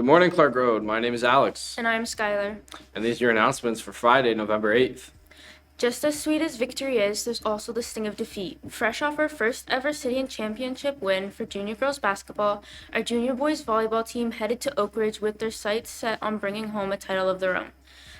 morning, Clark Road. My name is Alex, And I'm Skylar. and these are your announcements for Friday, November 8th. Just as sweet as victory is, there's also the sting of defeat. Fresh off our first ever city and championship win for junior girls basketball, our junior boys volleyball team headed to Oak Ridge with their sights set on bringing home a title of their own.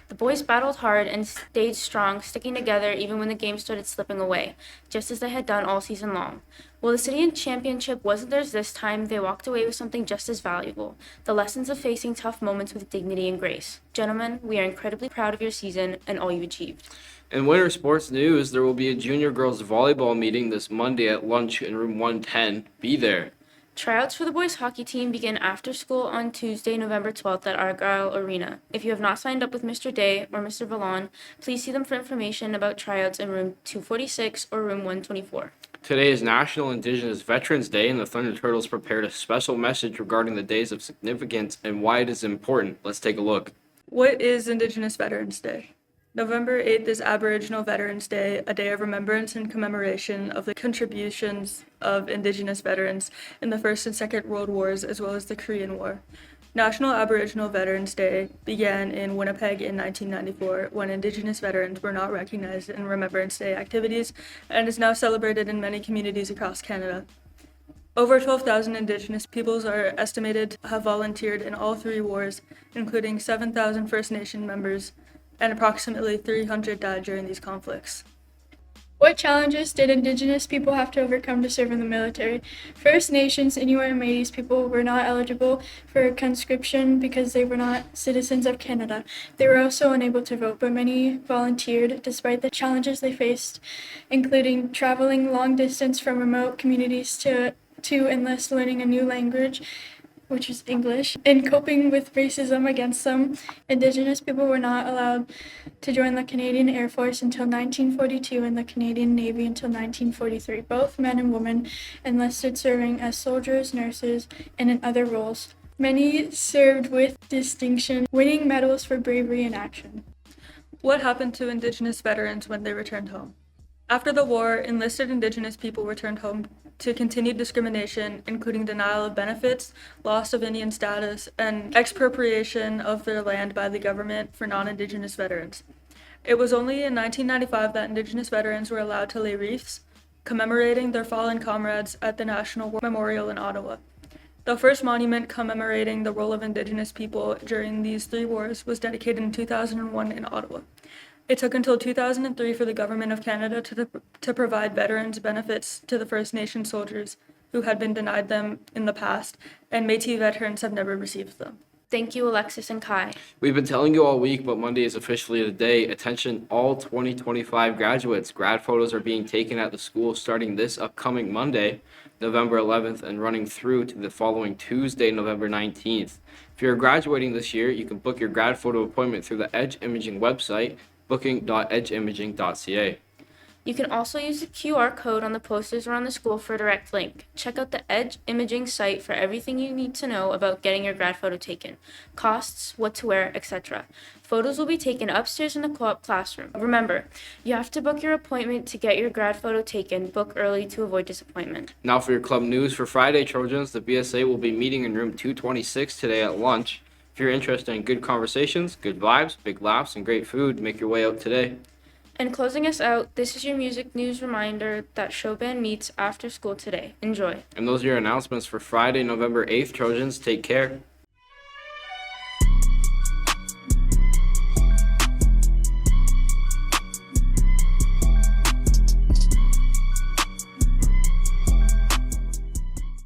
The boys battled hard and stayed strong, sticking together even when the game started slipping away, just as they had done all season long. While the city and championship wasn't theirs this time, they walked away with something just as valuable, the lessons of facing tough moments with dignity and grace. Gentlemen, we are incredibly proud of your season and all you achieved. In winter sports news, there will be a junior girls volleyball meeting this Monday at lunch in room 110. Be there. Tryouts for the boys hockey team begin after school on Tuesday, November 12th at Argyle Arena. If you have not signed up with Mr. Day or Mr. Vallon, please see them for information about tryouts in room 246 or room 124. Today is National Indigenous Veterans Day, and the Thunder Turtles prepared a special message regarding the days of significance and why it is important. Let's take a look. What is Indigenous Veterans Day? November 8th is Aboriginal Veterans Day, a day of remembrance and commemoration of the contributions of Indigenous veterans in the First and Second World Wars as well as the Korean War. National Aboriginal Veterans Day began in Winnipeg in 1994 when Indigenous veterans were not recognized in Remembrance Day activities and is now celebrated in many communities across Canada. Over 12,000 Indigenous peoples are estimated to have volunteered in all three wars, including 7,000 First Nation members, and approximately 300 died during these conflicts. What challenges did Indigenous people have to overcome to serve in the military? First Nations, Inuit and Métis people were not eligible for conscription because they were not citizens of Canada. They were also unable to vote, but many volunteered despite the challenges they faced, including traveling long distance from remote communities to enlist, learning a new language, which is English, and coping with racism against them. Indigenous people were not allowed to join the Canadian Air Force until 1942 and the Canadian Navy until 1943. Both men and women enlisted serving as soldiers, nurses, and in other roles. Many served with distinction, winning medals for bravery in action. What happened to Indigenous veterans when they returned home? After the war, enlisted Indigenous people returned home to continued discrimination, including denial of benefits, loss of Indian status, and expropriation of their land by the government for non-Indigenous veterans. It was only in 1995 that Indigenous veterans were allowed to lay wreaths, commemorating their fallen comrades at the National War Memorial in Ottawa. The first monument commemorating the role of Indigenous people during these three wars was dedicated in 2001 in Ottawa. It took until 2003 for the Government of Canada to provide veterans benefits to the First Nation soldiers who had been denied them in the past, and Métis veterans have never received them. Thank you, Alexis and Kai. We've been telling you all week, but Monday is officially the day. Attention, all 2025 graduates. Grad photos are being taken at the school starting this upcoming Monday, November 11th, and running through to the following Tuesday, November 19th. If you're graduating this year, you can book your grad photo appointment through the Edge Imaging website, booking.edgeimaging.ca. You can also use the QR code on the posters or on the school for a direct link. Check out the Edge Imaging site for everything you need to know about getting your grad photo taken. Costs, what to wear, etc. Photos will be taken upstairs in the co-op classroom. Remember, you have to book your appointment to get your grad photo taken. Book early to avoid disappointment. Now for your club news for Friday, Trojans. The BSA will be meeting in room 226 today at lunch. If you're interested in good conversations, good vibes, big laughs, and great food, make your way out today. And closing us out, this is your music news reminder that show band meets after school today. Enjoy. And those are your announcements for Friday, November 8th, Trojans. Take care.